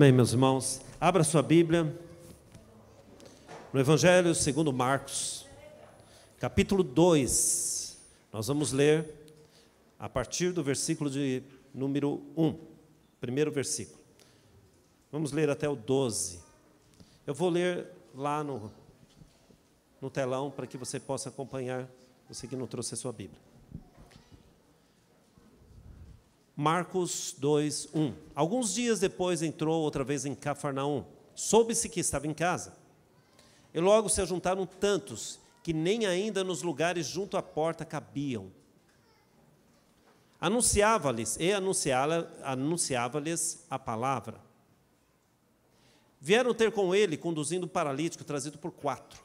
Amém, meus irmãos. Abra sua Bíblia no Evangelho segundo Marcos, capítulo 2. Nós vamos ler a partir do versículo de número 1, primeiro versículo. Vamos ler até o 12. Eu vou ler lá no telão para que você possa acompanhar, você que não trouxe a sua Bíblia. Marcos 2, 1. Alguns dias depois entrou outra vez em Cafarnaum. Soube-se que estava em casa. E logo se ajuntaram tantos que nem ainda nos lugares junto à porta cabiam. Anunciava-lhes a palavra. Vieram ter com ele, conduzindo o paralítico, trazido por 4.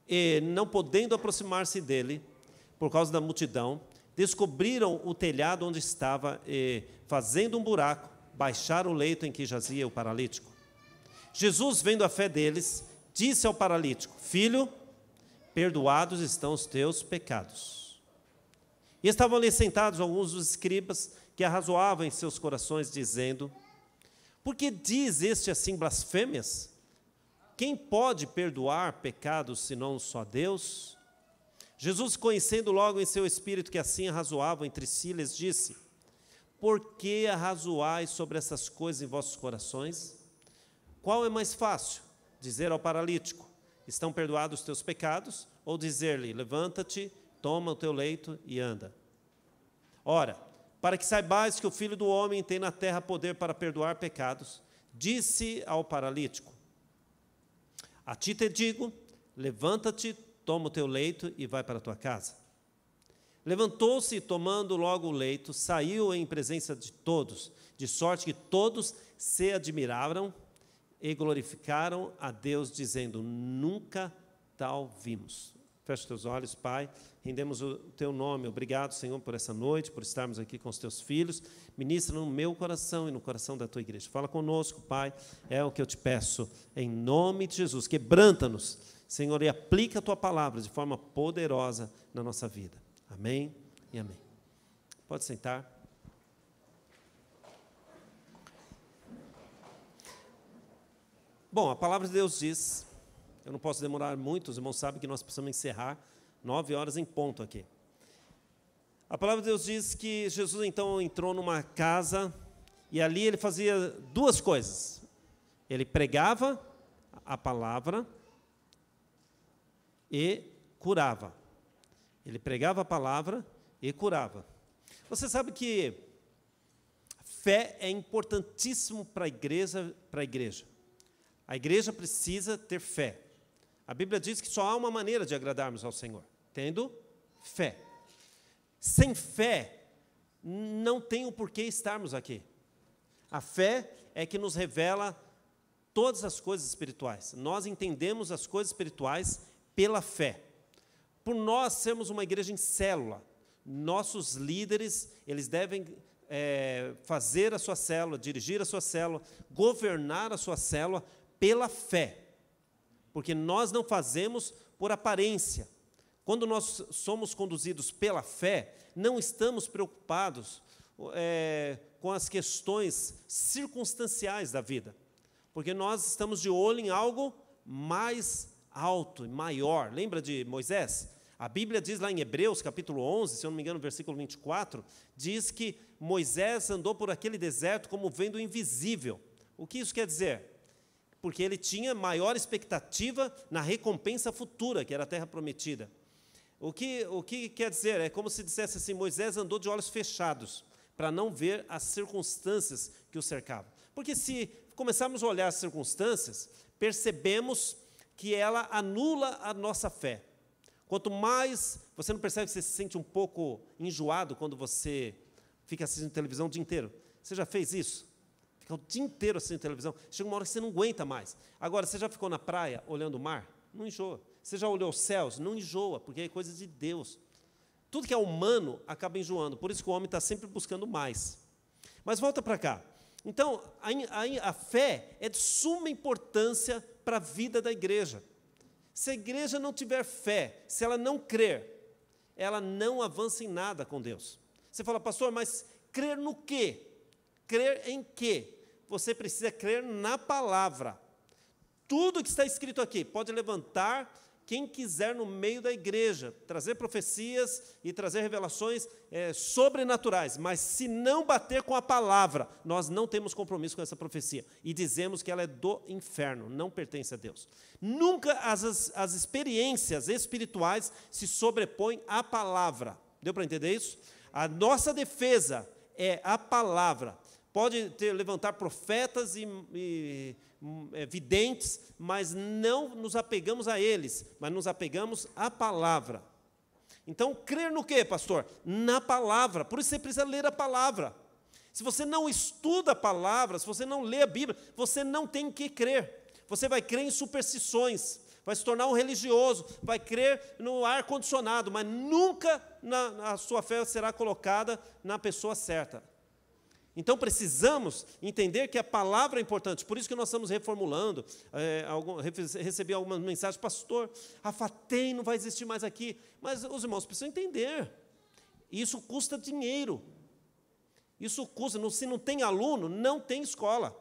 E, não podendo aproximar-se dele, por causa da multidão, descobriram o telhado onde estava e, fazendo um buraco, baixaram o leito em que jazia o paralítico. Jesus, vendo a fé deles, disse ao paralítico: Filho, perdoados estão os teus pecados. E estavam ali sentados alguns dos escribas que arrazoavam em seus corações, dizendo: Por que diz este assim blasfêmias? Quem pode perdoar pecados senão só Deus? Jesus, conhecendo logo em seu espírito que assim arrazoavam entre si, lhes disse: Por que arrazoais sobre essas coisas em vossos corações? Qual é mais fácil? Dizer ao paralítico: Estão perdoados os teus pecados? Ou dizer-lhe: Levanta-te, toma o teu leito e anda? Ora, para que saibais que o Filho do Homem tem na terra poder para perdoar pecados, disse ao paralítico: A ti te digo, levanta-te, toma o teu leito e vai para a tua casa. Levantou-se e, tomando logo o leito, saiu em presença de todos, de sorte que todos se admiraram e glorificaram a Deus, dizendo: Nunca tal vimos. Fecha os teus olhos, Pai, rendemos o teu nome. Obrigado, Senhor, por essa noite, por estarmos aqui com os teus filhos. Ministra no meu coração e no coração da tua igreja. Fala conosco, Pai, é o que eu te peço, em nome de Jesus. Quebranta-nos, Senhor, e aplica a tua palavra de forma poderosa na nossa vida. Amém e amém. Pode sentar. Bom, a palavra de Deus diz, eu não posso demorar muito, os irmãos sabem que nós precisamos encerrar 9 horas em ponto aqui. A palavra de Deus diz que Jesus então entrou numa casa e ali ele fazia 2 coisas. Ele pregava a palavra e curava. Ele pregava a palavra e curava. Você sabe que fé é importantíssimo para a igreja. A igreja precisa ter fé. A Bíblia diz que só há uma maneira de agradarmos ao Senhor, tendo fé. Sem fé, não tem o porquê estarmos aqui. A fé é que nos revela todas as coisas espirituais. Nós entendemos as coisas espirituais pela fé. Por nós sermos uma igreja em célula, nossos líderes, eles devem fazer a sua célula, dirigir a sua célula, governar a sua célula pela fé. Porque nós não fazemos por aparência. Quando nós somos conduzidos pela fé, não estamos preocupados com as questões circunstanciais da vida. Porque nós estamos de olho em algo mais alto e maior. Lembra de Moisés? A Bíblia diz lá em Hebreus, capítulo 11, se eu não me engano, versículo 24, diz que Moisés andou por aquele deserto como vendo o invisível. O que isso quer dizer? Porque ele tinha maior expectativa na recompensa futura, que era a terra prometida. O que quer dizer? É como se dissesse assim: Moisés andou de olhos fechados, para não ver as circunstâncias que o cercavam. Porque se começarmos a olhar as circunstâncias, percebemos que ela anula a nossa fé. Quanto mais, você não percebe que você se sente um pouco enjoado quando você fica assistindo televisão o dia inteiro? Você já fez isso? Fica o dia inteiro assistindo televisão, chega uma hora que você não aguenta mais. Agora, você já ficou na praia olhando o mar? Não enjoa. Você já olhou os céus? Não enjoa, porque é coisa de Deus. Tudo que é humano acaba enjoando, por isso que o homem está sempre buscando mais. Mas volta para cá. Então, a fé é de suma importância para a vida da igreja. Se a igreja não tiver fé, se ela não crer, ela não avança em nada com Deus. Você fala: pastor, mas crer no quê? Crer em quê? você precisa crer na palavra. Tudo que está escrito aqui, pode levantar quem quiser no meio da igreja, trazer profecias e trazer revelações sobrenaturais, mas se não bater com a palavra, nós não temos compromisso com essa profecia, e dizemos que ela é do inferno, não pertence a Deus. Nunca as experiências espirituais se sobrepõem à palavra. Deu para entender isso? A nossa defesa é a palavra. Pode levantar profetas e videntes, mas não nos apegamos a eles, mas nos apegamos à palavra. Então, crer no quê, pastor? Na palavra. Por isso você precisa ler a palavra. Se você não estuda a palavra, se você não lê a Bíblia, você não tem que crer. Você vai crer em superstições, vai se tornar um religioso, vai crer no ar-condicionado, mas nunca a sua fé será colocada na pessoa certa. Então, precisamos entender que a palavra é importante. Por isso que nós estamos reformulando. Recebi algumas mensagens, pastor, a FATEM não vai existir mais aqui. Mas os irmãos precisam entender. Isso custa dinheiro. Isso custa. Se não tem aluno, não tem escola.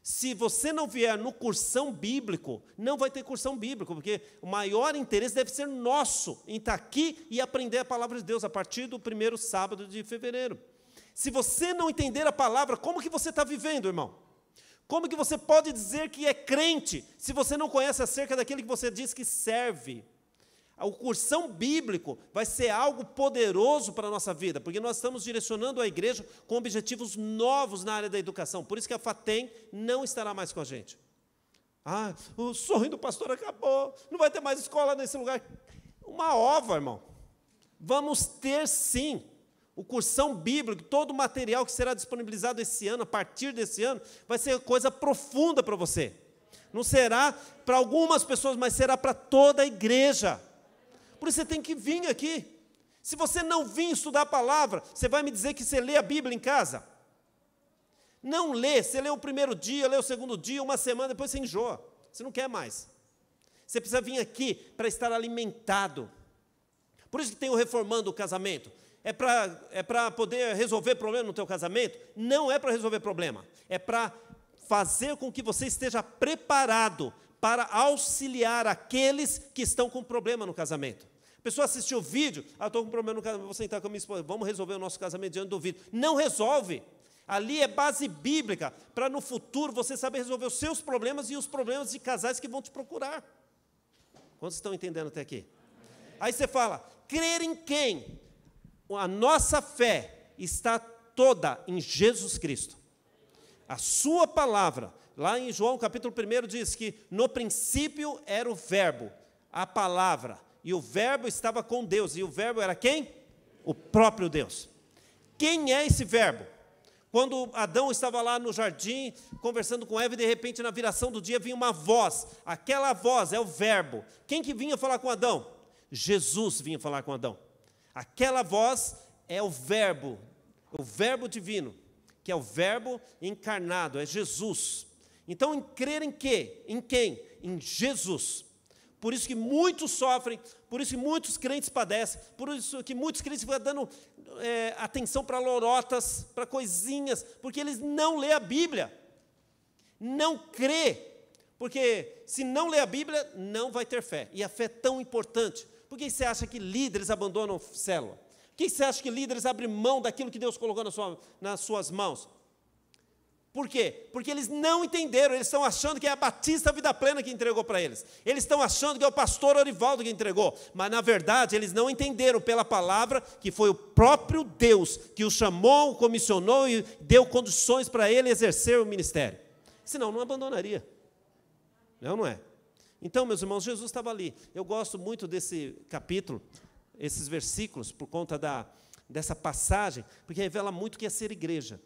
Se você não vier no cursão bíblico, não vai ter cursão bíblico, porque o maior interesse deve ser nosso em estar aqui e aprender a palavra de Deus a partir do primeiro sábado de fevereiro. Se você não entender a palavra, como que você está vivendo, irmão? Como que você pode dizer que é crente, se você não conhece acerca daquele que você diz que serve? O cursão bíblico vai ser algo poderoso para a nossa vida, porque nós estamos direcionando a igreja com objetivos novos na área da educação. Por isso que a FATEM não estará mais com a gente. O sonho do pastor acabou, não vai ter mais escola nesse lugar. Uma ova, irmão. Vamos ter sim. O cursão bíblico, todo o material que será disponibilizado esse ano, a partir desse ano, vai ser coisa profunda para você. Não será para algumas pessoas, mas será para toda a igreja. Por isso você tem que vir aqui. Se você não vir estudar a palavra, você vai me dizer que você lê a Bíblia em casa? Não lê, você lê o primeiro dia, lê o segundo dia, uma semana, depois você enjoa. Você não quer mais. Você precisa vir aqui para estar alimentado. Por isso que tem o Reformando o Casamento. É para poder resolver problema no teu casamento? Não é para resolver problema. É para fazer com que você esteja preparado para auxiliar aqueles que estão com problema no casamento. A pessoa assistiu o vídeo, estou com problema no casamento, vou sentar com a minha esposa, vamos resolver o nosso casamento diante do vídeo. Não resolve. Ali é base bíblica, para no futuro você saber resolver os seus problemas e os problemas de casais que vão te procurar. Quantos estão entendendo até aqui? Aí você fala, crer em quem? A nossa fé está toda em Jesus Cristo. A sua palavra, lá em João capítulo 1 diz que no princípio era o verbo, a palavra, e o verbo estava com Deus, e o verbo era quem? O próprio Deus. Quem é esse verbo? Quando Adão estava lá no jardim, conversando com Eva, e de repente na viração do dia vinha uma voz, aquela voz é o verbo. Quem que vinha falar com Adão? Jesus vinha falar com Adão. Aquela voz é o verbo divino, que é o verbo encarnado, é Jesus. Então, em crer em quê? Em quem? Em Jesus. Por isso que muitos sofrem, por isso que muitos crentes padecem, por isso que muitos crentes ficam dando atenção para lorotas, para coisinhas, porque eles não lêem a Bíblia. Não crê, porque se não lê a Bíblia, não vai ter fé. E a fé é tão importante. Por que você acha que líderes abandonam célula? Por que você acha que líderes abrem mão daquilo que Deus colocou nas suas mãos? Por quê? Porque eles não entenderam, eles estão achando que é a Batista Vida Plena que entregou para eles. Eles estão achando que é o pastor Orivaldo que entregou. Mas, na verdade, eles não entenderam pela palavra que foi o próprio Deus que o chamou, o comissionou e deu condições para ele exercer o ministério. Senão, não abandonaria. Não é? Então, meus irmãos, Jesus estava ali. Eu gosto muito desse capítulo, esses versículos, por conta dessa passagem, porque revela muito o que é ser igreja.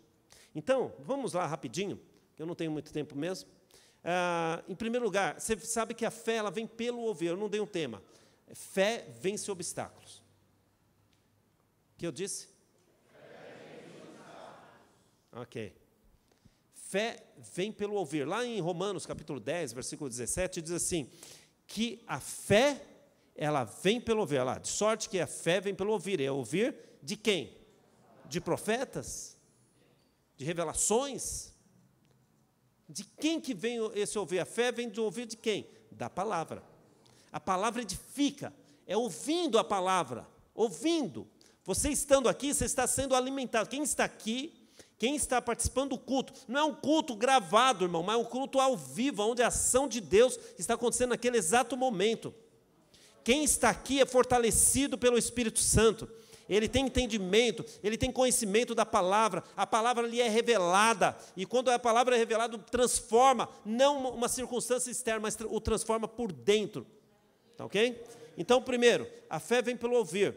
Então, vamos lá rapidinho, que eu não tenho muito tempo mesmo. Em primeiro lugar, você sabe que a fé ela vem pelo ouvir. Eu não dei um tema. Fé vence obstáculos. O que eu disse? Ok. Fé vem pelo ouvir. Lá em Romanos, capítulo 10, versículo 17, diz assim, que a fé, ela vem pelo ouvir. Olha lá, de sorte que a fé vem pelo ouvir. É ouvir de quem? De profetas? De revelações? De quem que vem esse ouvir? A fé vem de ouvir de quem? Da palavra. A palavra edifica, é ouvindo a palavra, ouvindo. Você estando aqui, você está sendo alimentado. Quem está aqui, quem está participando do culto, não é um culto gravado, irmão, mas é um culto ao vivo, onde a ação de Deus está acontecendo naquele exato momento. Quem está aqui é fortalecido pelo Espírito Santo. Ele tem entendimento, ele tem conhecimento da palavra, a palavra lhe é revelada, e quando a palavra é revelada, transforma, não uma circunstância externa, mas o transforma por dentro, tá ok? Então, primeiro, a fé vem pelo ouvir,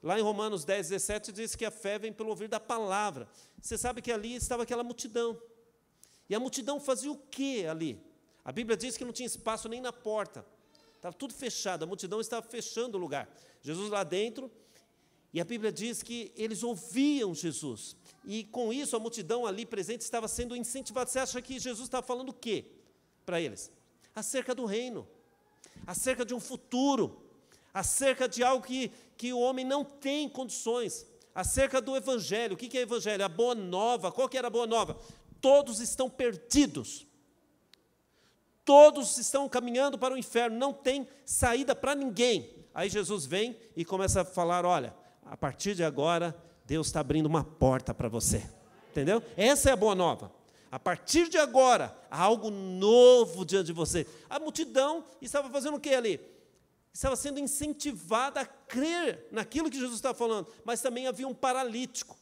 lá em Romanos 10, 17, diz que a fé vem pelo ouvir da palavra. Você sabe que ali estava aquela multidão, e a multidão fazia o que ali? A Bíblia diz que não tinha espaço nem na porta, estava tudo fechado, a multidão estava fechando o lugar, Jesus lá dentro. E a Bíblia diz que eles ouviam Jesus, e com isso a multidão ali presente estava sendo incentivada. Você acha que Jesus estava falando o quê para eles? Acerca do reino, acerca de um futuro, acerca de algo que o homem não tem condições, acerca do Evangelho. O que é Evangelho? A boa nova. Qual que era a boa nova? Todos estão perdidos, todos estão caminhando para o inferno, não tem saída para ninguém. Aí Jesus vem e começa a falar, olha, a partir de agora, Deus está abrindo uma porta para você, entendeu? Essa é a boa nova. A partir de agora, há algo novo diante de você. A multidão estava fazendo o que ali? Estava sendo incentivada a crer naquilo que Jesus estava falando, mas também havia um paralítico,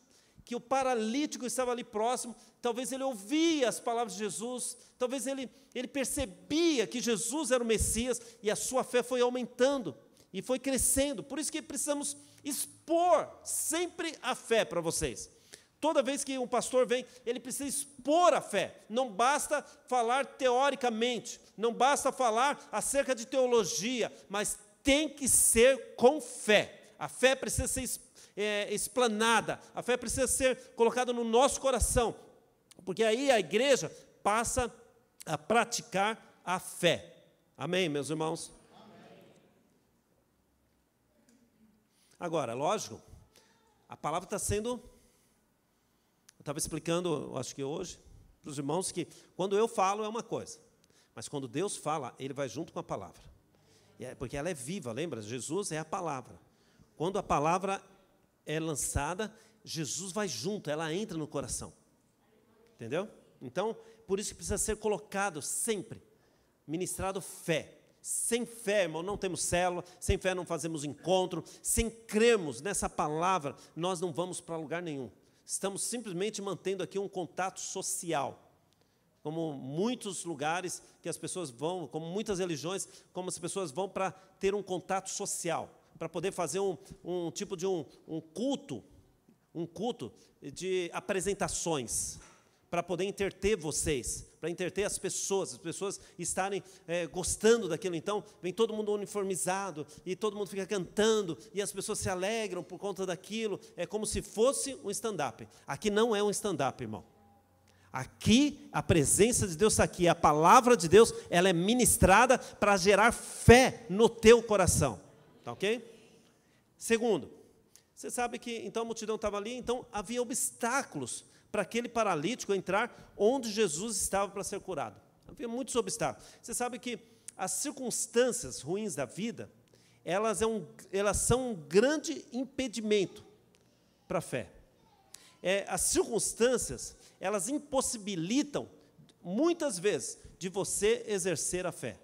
que o paralítico estava ali próximo, talvez ele ouvia as palavras de Jesus, talvez ele percebia que Jesus era o Messias, e a sua fé foi aumentando, e foi crescendo. Por isso que precisamos expor sempre a fé para vocês. Toda vez que um pastor vem, ele precisa expor a fé. Não basta falar teoricamente, não basta falar acerca de teologia, mas tem que ser com fé. A fé precisa ser explanada, a fé precisa ser colocada no nosso coração, porque aí a igreja passa a praticar a fé. Amém, meus irmãos? Agora, lógico, a palavra está sendo... Eu estava explicando, acho que hoje, para os irmãos, que quando eu falo é uma coisa, mas quando Deus fala, Ele vai junto com a palavra. Porque ela é viva, lembra? Jesus é a palavra. Quando a palavra é lançada, Jesus vai junto, ela entra no coração. Entendeu? Então, por isso que precisa ser colocado sempre, ministrado fé. Sem fé, irmão, não temos célula, sem fé não fazemos encontro, sem crermos nessa palavra, nós não vamos para lugar nenhum. Estamos simplesmente mantendo aqui um contato social, como muitos lugares que as pessoas vão, como muitas religiões, como as pessoas vão para ter um contato social, para poder fazer um tipo de um culto de apresentações, para poder entreter vocês, para entreter as pessoas estarem gostando daquilo. Então, vem todo mundo uniformizado, e todo mundo fica cantando, e as pessoas se alegram por conta daquilo, é como se fosse um stand-up. Aqui não é um stand-up, irmão. Aqui, a presença de Deus está aqui, a palavra de Deus, ela é ministrada para gerar fé no teu coração, tá ok? Segundo, você sabe que, então, a multidão estava ali, então havia obstáculos para aquele paralítico entrar onde Jesus estava para ser curado. Havia muitos obstáculos. Você sabe que as circunstâncias ruins da vida, elas são um grande impedimento para a fé. As circunstâncias, elas impossibilitam, muitas vezes, de você exercer a fé.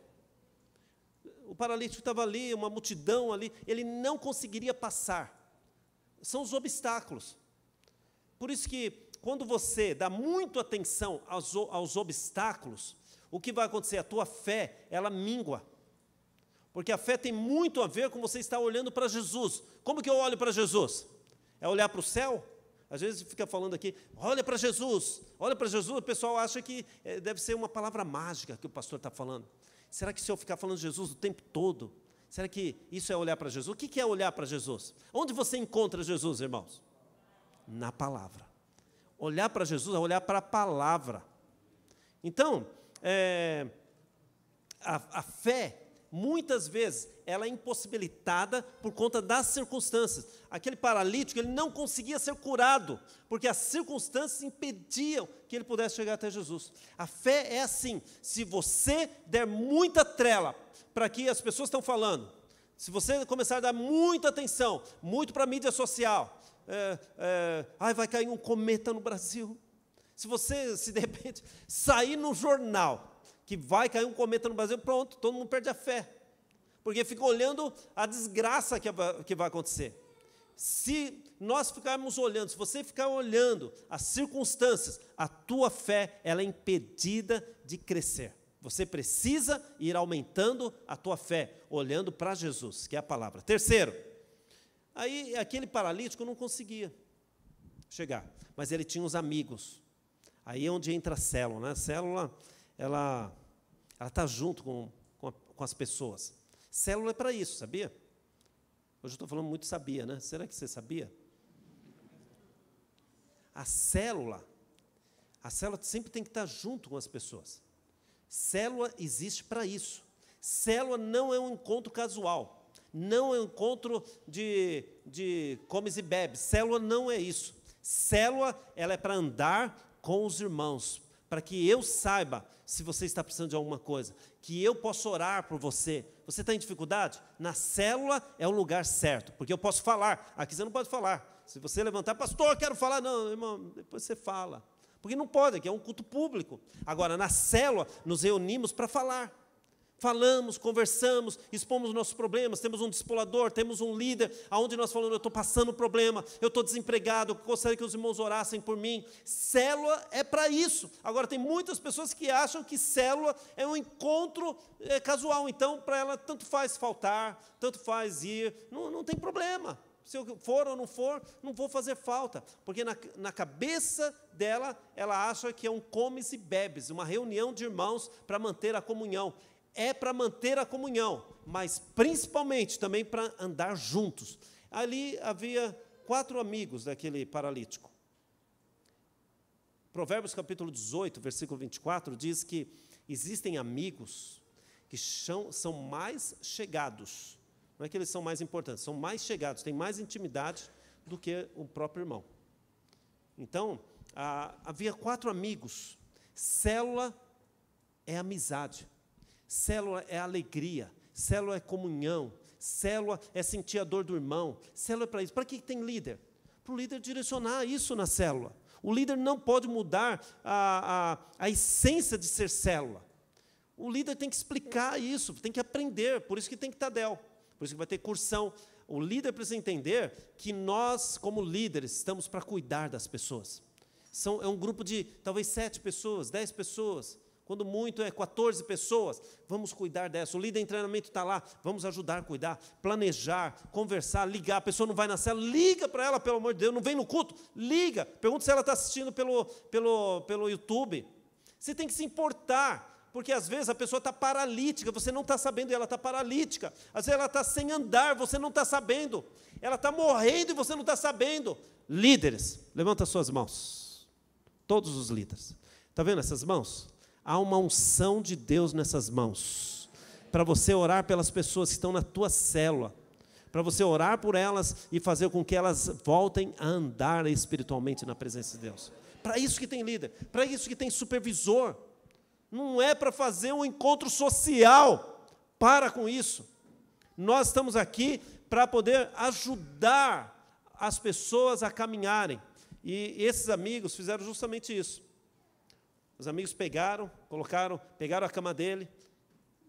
O paralítico estava ali, uma multidão ali, ele não conseguiria passar. São os obstáculos. Por isso que, quando você dá muito atenção aos obstáculos, o que vai acontecer? A tua fé, ela mingua. Porque a fé tem muito a ver com você estar olhando para Jesus. Como que eu olho para Jesus? É olhar para o céu? Às vezes fica falando aqui, olha para Jesus, o pessoal acha que deve ser uma palavra mágica que o pastor está falando. Será que se eu ficar falando de Jesus o tempo todo, será que isso é olhar para Jesus? O que é olhar para Jesus? Onde você encontra Jesus, irmãos? Na palavra. Olhar para Jesus é olhar para a palavra. Então, a fé, muitas vezes, ela é impossibilitada por conta das circunstâncias. Aquele paralítico, ele não conseguia ser curado, porque as circunstâncias impediam que ele pudesse chegar até Jesus. A fé é assim, se você der muita trela para que as pessoas estão falando, se você começar a dar muita atenção, muito para a mídia social, vai cair um cometa no Brasil. Se você, de repente, sair no jornal que vai cair um cometa no Brasil, pronto, todo mundo perde a fé. Porque fica olhando a desgraça que vai acontecer. Se nós ficarmos olhando, se você ficar olhando as circunstâncias, a tua fé ela é impedida de crescer. Você precisa ir aumentando a tua fé, olhando para Jesus, que é a palavra. Terceiro, aí aquele paralítico não conseguia chegar, mas ele tinha os amigos. Aí é onde entra a célula, né? A célula, ela está junto com as pessoas. Célula é para isso, sabia? Hoje eu estou falando muito sabia, né? Será que você sabia? A célula sempre tem que estar junto com as pessoas. Célula existe para isso. Célula não é um encontro casual, não é um encontro de comes e bebes. Célula não é isso. Célula, ela é para andar com os irmãos, para que eu saiba se você está precisando de alguma coisa, que eu possa orar por você. Você está em dificuldade? Na célula é o lugar certo, porque eu posso falar. Aqui você não pode falar. Se você levantar, pastor, eu quero falar. Não, irmão, depois você fala. Porque não pode, aqui é um culto público. Agora, na célula, nos reunimos para falar. Falamos, conversamos, expomos nossos problemas, temos um discipulador, temos um líder, onde nós falamos, eu estou passando problema, eu estou desempregado, eu gostaria que os irmãos orassem por mim. Célula é para isso. Agora, tem muitas pessoas que acham que célula é um encontro casual, então, para ela, tanto faz faltar, tanto faz ir, não tem problema. Se eu for ou não for, não vou fazer falta, porque na cabeça dela, ela acha que é um comes e bebes, uma reunião de irmãos para manter a comunhão. É para manter a comunhão, mas principalmente também para andar juntos. Ali havia 4 amigos daquele paralítico. Provérbios capítulo 18, versículo 24, diz que existem amigos que são mais chegados. Não é que eles são mais importantes, são mais chegados, têm mais intimidade do que o próprio irmão. Então, havia 4 amigos. Célula é amizade. Célula é alegria, célula é comunhão, célula é sentir a dor do irmão, célula é para isso. Para que tem líder? Para o líder direcionar isso na célula. O líder não pode mudar a essência de ser célula. O líder tem que explicar isso, tem que aprender, por isso que tem que TADEL, por isso que vai ter cursão. O líder precisa entender que nós, como líderes, estamos para cuidar das pessoas. É um grupo de talvez 7 pessoas, 10 pessoas, quando muito 14 pessoas, vamos cuidar dessa. O líder em treinamento está lá, vamos ajudar a cuidar, planejar, conversar, ligar. A pessoa não vai na célula, liga para ela, pelo amor de Deus, não vem no culto, liga, pergunta se ela está assistindo pelo YouTube. Você tem que se importar, porque às vezes a pessoa está paralítica, você não está sabendo, e ela está paralítica. Às vezes ela está sem andar, você não está sabendo. Ela está morrendo e você não está sabendo. Líderes, levanta suas mãos. Todos os líderes. Está vendo essas mãos? Há uma unção de Deus nessas mãos, para você orar pelas pessoas que estão na tua célula, para você orar por elas e fazer com que elas voltem a andar espiritualmente na presença de Deus. Para isso que tem líder, para isso que tem supervisor. Não é para fazer um encontro social, para com isso. Nós estamos aqui para poder ajudar as pessoas a caminharem, e esses amigos fizeram justamente isso. Os amigos pegaram a cama dele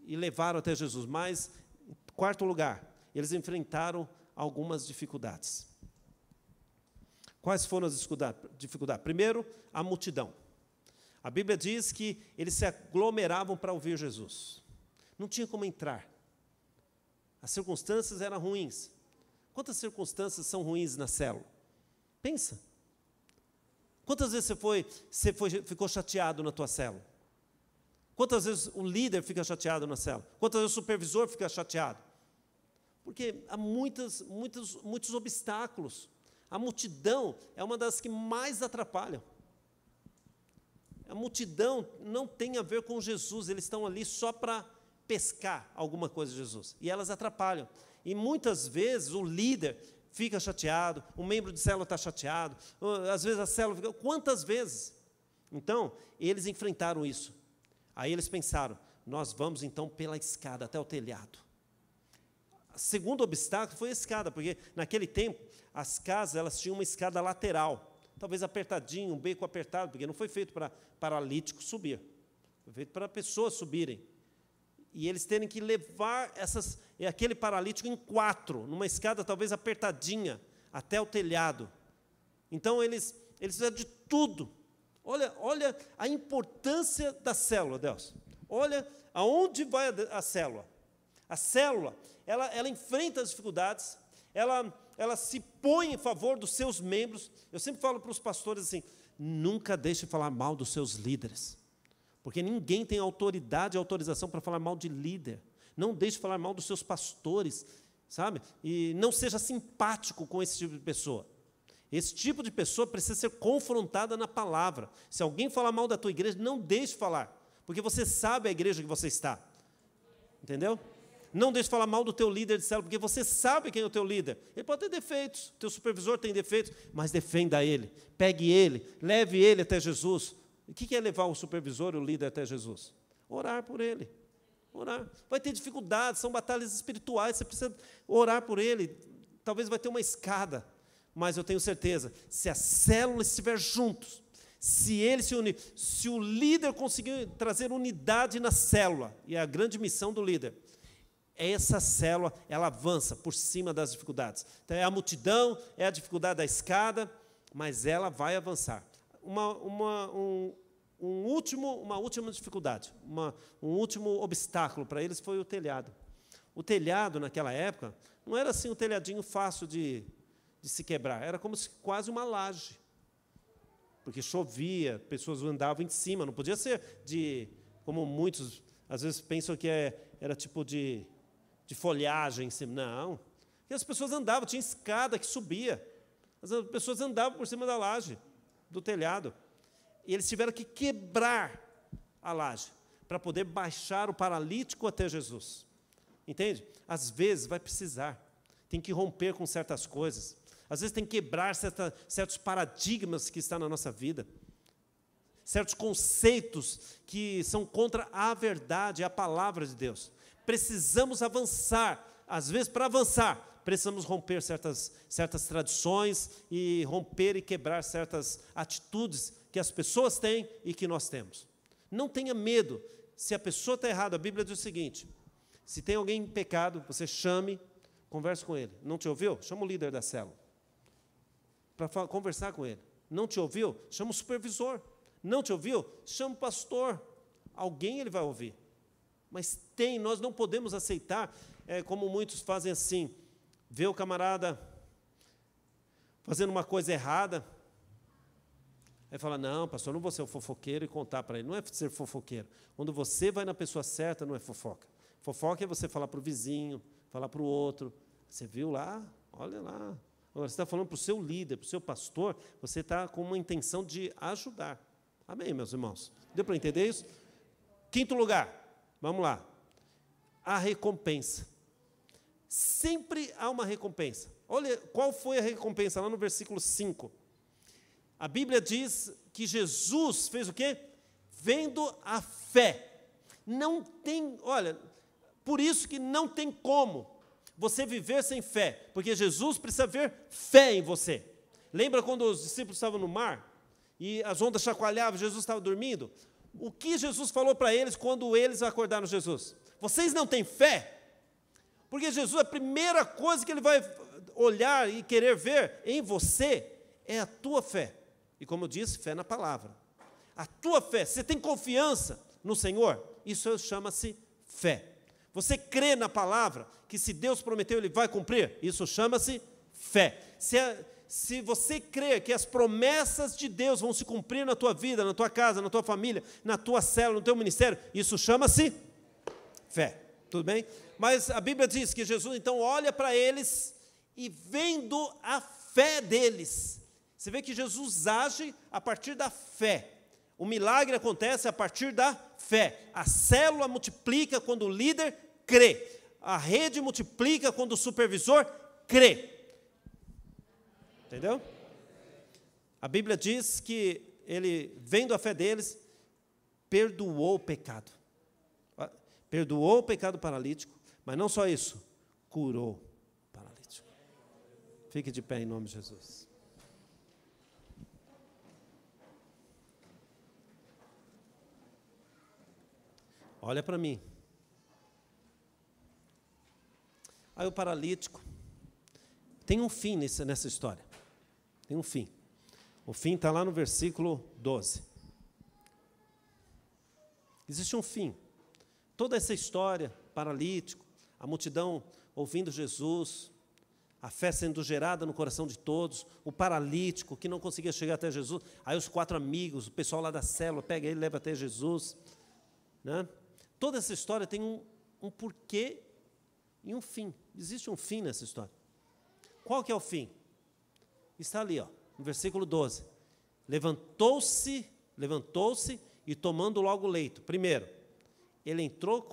e levaram até Jesus. Mas, em 4º lugar, eles enfrentaram algumas dificuldades. Quais foram as dificuldades? Primeiro, a multidão. A Bíblia diz que eles se aglomeravam para ouvir Jesus. Não tinha como entrar. As circunstâncias eram ruins. Quantas circunstâncias são ruins na célula? Pensa. Quantas vezes você ficou chateado na tua célula? Quantas vezes o líder fica chateado na célula? Quantas vezes o supervisor fica chateado? Porque há muitos obstáculos. A multidão é uma das que mais atrapalham. A multidão não tem a ver com Jesus, eles estão ali só para pescar alguma coisa de Jesus, e elas atrapalham. E muitas vezes o líder fica chateado, o membro de célula está chateado, às vezes a célula fica... Quantas vezes? Então, eles enfrentaram isso. Aí eles pensaram, nós vamos então pela escada até o telhado. O segundo obstáculo foi a escada, porque naquele tempo as casas elas tinham uma escada lateral, talvez apertadinho, um beco apertado, porque não foi feito para paralítico subir, foi feito para pessoas subirem. E eles terem que levar aquele paralítico em 4, numa escada talvez apertadinha, até o telhado. Então eles fizeram de tudo. Olha a importância da célula, Deus. Olha aonde vai a célula. A célula, ela enfrenta as dificuldades, ela se põe em favor dos seus membros. Eu sempre falo para os pastores assim, nunca deixe de falar mal dos seus líderes, porque ninguém tem autoridade e autorização para falar mal de líder. Não deixe de falar mal dos seus pastores, sabe? E não seja simpático com esse tipo de pessoa. Esse tipo de pessoa precisa ser confrontada na palavra. Se alguém falar mal da tua igreja, não deixe de falar, porque você sabe a igreja que você está. Entendeu? Não deixe de falar mal do teu líder de célula, porque você sabe quem é o teu líder. Ele pode ter defeitos, o teu supervisor tem defeitos, mas defenda ele, pegue ele, leve ele até Jesus. O que é levar o supervisor e o líder até Jesus? Orar por ele. Orar. Vai ter dificuldades, são batalhas espirituais, você precisa orar por ele. Talvez vai ter uma escada, mas eu tenho certeza, se a célula estiver juntos, se ele se unir, se o líder conseguir trazer unidade na célula, e é a grande missão do líder, essa célula, ela avança por cima das dificuldades. Então, é a multidão, é a dificuldade da escada, mas ela vai avançar. Uma última dificuldade, um último obstáculo para eles foi o telhado. O telhado, naquela época, não era assim um telhadinho fácil de se quebrar, era como se quase uma laje, porque chovia, pessoas andavam em cima, não podia ser como muitos, às vezes, pensam que era tipo de folhagem em cima, não, e as pessoas andavam, tinha escada que subia, as pessoas andavam por cima da laje, do telhado, e eles tiveram que quebrar a laje, para poder baixar o paralítico até Jesus, entende? Às vezes vai precisar, tem que romper com certas coisas, às vezes tem que quebrar certos paradigmas que estão na nossa vida, certos conceitos que são contra a verdade, a palavra de Deus. Precisamos avançar, às vezes para avançar, precisamos romper certas tradições e romper e quebrar certas atitudes que as pessoas têm e que nós temos. Não tenha medo, se a pessoa está errada, a Bíblia diz o seguinte, se tem alguém em pecado, você chame, converse com ele. Não te ouviu? Chama o líder da célula, para conversar com ele. Não te ouviu? Chama o supervisor. Não te ouviu? Chama o pastor. Alguém ele vai ouvir. Mas nós não podemos aceitar, como muitos fazem assim, ver o camarada fazendo uma coisa errada, aí fala, não, pastor, não vou ser o fofoqueiro e contar para ele. Não é ser fofoqueiro. Quando você vai na pessoa certa, não é fofoca. Fofoca é você falar para o vizinho, falar para o outro. Você viu lá? Olha lá. Agora, você está falando para o seu líder, para o seu pastor, você está com uma intenção de ajudar. Amém, meus irmãos? Deu para entender isso? Quinto lugar. Vamos lá. A recompensa. Sempre há uma recompensa. Olha qual foi a recompensa, lá no versículo 5. A Bíblia diz que Jesus fez o quê? Vendo a fé. Não tem, olha, por isso que não tem como você viver sem fé, porque Jesus precisa ver fé em você. Lembra quando os discípulos estavam no mar e as ondas chacoalhavam, Jesus estava dormindo? O que Jesus falou para eles quando eles acordaram Jesus? Vocês não têm fé? Porque Jesus, a primeira coisa que ele vai olhar e querer ver em você é a tua fé. E como eu disse, fé na palavra. A tua fé, você tem confiança no Senhor? Isso chama-se fé. Você crê na palavra, que se Deus prometeu, Ele vai cumprir? Isso chama-se fé. Se você crê que as promessas de Deus vão se cumprir na tua vida, na tua casa, na tua família, na tua célula, no teu ministério, isso chama-se fé. Tudo bem? Mas a Bíblia diz que Jesus, então, olha para eles e vendo a fé deles. Você vê que Jesus age a partir da fé. O milagre acontece a partir da fé. A célula multiplica quando o líder crê. A rede multiplica quando o supervisor crê. Entendeu? A Bíblia diz que ele, vendo a fé deles, perdoou o pecado. Perdoou o pecado paralítico, mas não só isso, curou o paralítico. Fique de pé em nome de Jesus. Olha para mim. Aí o paralítico tem um fim nessa história. Tem um fim. O fim está lá no versículo 12. Existe um fim. Toda essa história, paralítico, a multidão ouvindo Jesus, a fé sendo gerada no coração de todos, o paralítico que não conseguia chegar até Jesus, aí os 4 amigos, o pessoal lá da célula, pega ele e leva até Jesus. Né? Toda essa história tem um porquê e um fim. Existe um fim nessa história. Qual que é o fim? Está ali, ó, no versículo 12. Levantou-se e tomando logo o leito. Primeiro, ele entrou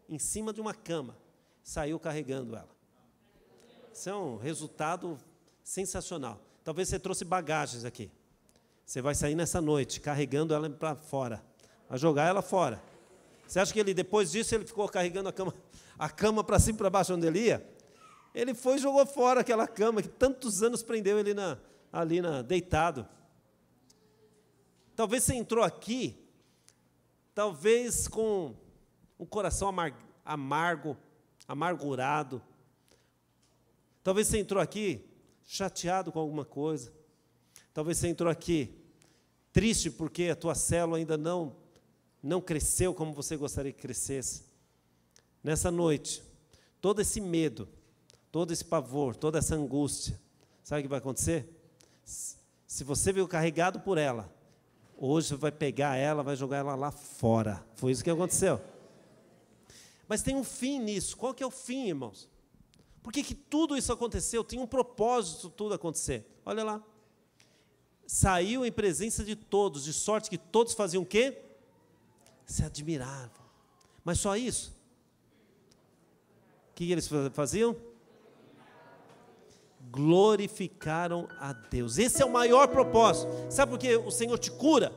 em cima de uma cama, saiu carregando ela. Isso é um resultado sensacional. Talvez você trouxe bagagens aqui. Você vai sair nessa noite carregando ela para fora, vai jogar ela fora. Você acha que ele, depois disso, ele ficou carregando a cama para cima e para baixo onde ele ia? Ele foi e jogou fora aquela cama que tantos anos prendeu ele deitado. Talvez você entrou aqui, talvez com um coração amargurado. Talvez você entrou aqui chateado com alguma coisa. Talvez você entrou aqui triste porque a tua célula ainda não cresceu como você gostaria que crescesse. Nessa noite, todo esse medo, todo esse pavor, toda essa angústia, sabe o que vai acontecer? Se você veio carregado por ela, hoje você vai pegar ela, vai jogar ela lá fora. Foi isso que aconteceu. Mas tem um fim nisso. Qual que é o fim, irmãos? Por que tudo isso aconteceu? Tem um propósito tudo acontecer. Olha lá. Saiu em presença de todos, de sorte que todos faziam o quê? Se admiravam. Mas só isso? O que eles faziam? Glorificaram a Deus. Esse é o maior propósito. Sabe por que o Senhor te cura?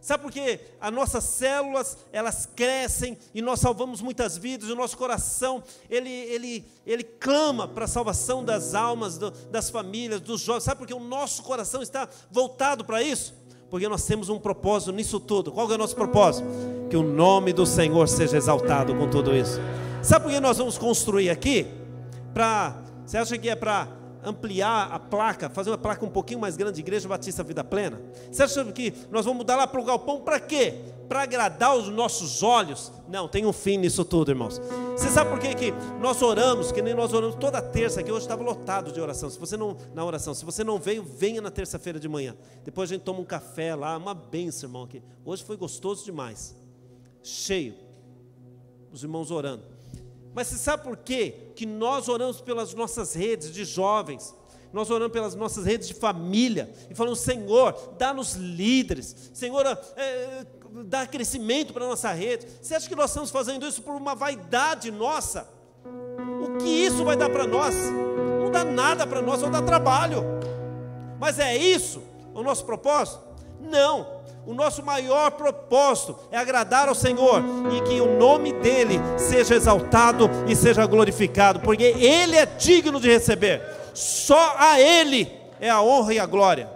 Sabe por que as nossas células, elas crescem e nós salvamos muitas vidas, e o nosso coração, ele clama para a salvação das almas, das famílias, dos jovens. Sabe por que o nosso coração está voltado para isso? Porque nós temos um propósito nisso tudo. Qual que é o nosso propósito? Que o nome do Senhor seja exaltado com tudo isso. Sabe por que nós vamos construir aqui? Você acha que é para ampliar a placa, fazer uma placa um pouquinho mais grande, Igreja Batista Vida Plena? Você acha que nós vamos mudar lá para o galpão para quê? Para agradar os nossos olhos? Não, tem um fim nisso tudo, irmãos. Você sabe por que nós oramos, que nem nós oramos toda terça, que hoje estava lotado de oração. Se você não veio, venha na terça-feira de manhã. Depois a gente toma um café lá, uma bênção, irmão, aqui. Hoje foi gostoso demais, cheio, os irmãos orando. Mas você sabe por quê? Que nós oramos pelas nossas redes de jovens, nós oramos pelas nossas redes de família, e falamos: Senhor, dá-nos líderes, Senhor, dá crescimento para a nossa rede. Você acha que nós estamos fazendo isso por uma vaidade nossa? O que isso vai dar para nós? Não dá nada para nós, vai dar trabalho. Mas é isso o nosso propósito? Não. O nosso maior propósito é agradar ao Senhor e que o nome dEle seja exaltado e seja glorificado, porque Ele é digno de receber. Só a Ele é a honra e a glória.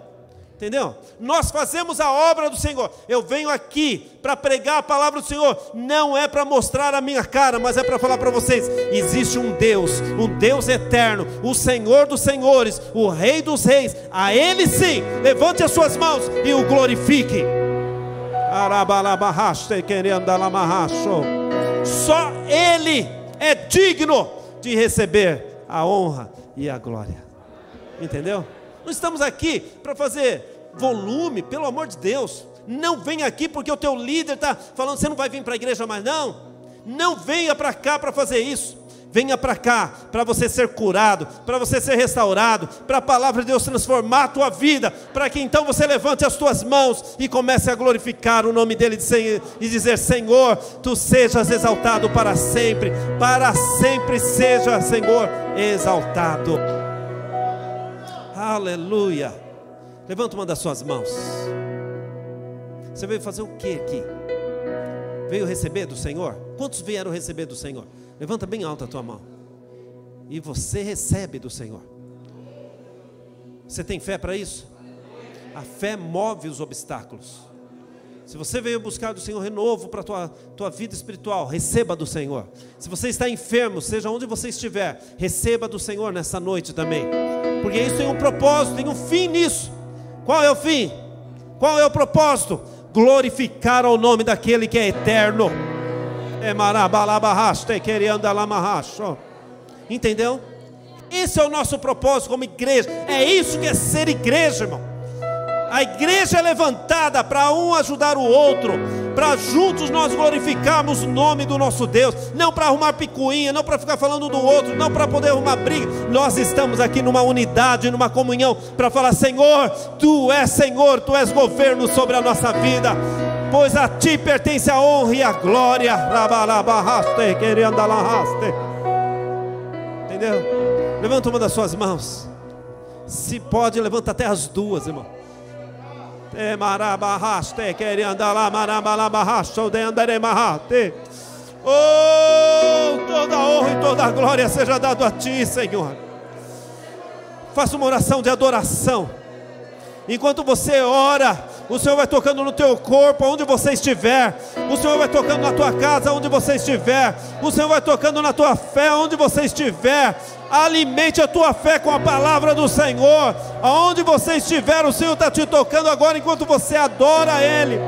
Entendeu? Nós fazemos a obra do Senhor. Eu venho aqui para pregar a palavra do Senhor. Não é para mostrar a minha cara, mas é para falar para vocês: existe um Deus eterno, o Senhor dos senhores, o Rei dos reis. A Ele sim, levante as suas mãos e o glorifique. Só Ele é digno de receber a honra e a glória. Entendeu? Não estamos aqui para fazer volume, pelo amor de Deus. Não venha aqui porque o teu líder está falando: você não vai vir para a igreja mais. Não venha para cá para fazer isso. Venha para cá, para você ser curado, para você ser restaurado, para a palavra de Deus transformar a tua vida, para que então você levante as tuas mãos e comece a glorificar o nome dele e dizer: Senhor, tu sejas exaltado para sempre seja, Senhor, exaltado. Aleluia. Levanta uma das suas mãos. Você veio fazer o que aqui? Veio receber do Senhor? Quantos vieram receber do Senhor? Levanta bem alta a tua mão. E você recebe do Senhor. Você tem fé para isso? A fé move os obstáculos. Se você veio buscar do Senhor renovo para a tua vida espiritual, receba do Senhor. Se você está enfermo, seja onde você estiver, receba do Senhor nessa noite também. Porque isso tem um propósito, tem um fim nisso. Qual é o fim? Qual é o propósito? Glorificar o nome daquele que é eterno. Entendeu? Esse é o nosso propósito como igreja. É isso que é ser igreja, irmão. A igreja é levantada para um ajudar o outro, para juntos nós glorificarmos o nome do nosso Deus, não para arrumar picuinha, não para ficar falando do outro, não para poder arrumar briga. Nós estamos aqui numa unidade, numa comunhão, para falar: Senhor, tu és governo sobre a nossa vida, pois a ti pertence a honra e a glória. Entendeu? Levanta uma das suas mãos. Se pode, levanta até as duas, irmão. Oh, toda honra e toda glória seja dado a ti, Senhor. Faça uma oração de adoração. Enquanto você ora, o Senhor vai tocando no teu corpo, onde você estiver. O Senhor vai tocando na tua casa, onde você estiver. O Senhor vai tocando na tua fé, onde você estiver. Alimente a tua fé com a palavra do Senhor. Aonde você estiver, o Senhor está te tocando agora, enquanto você adora Ele.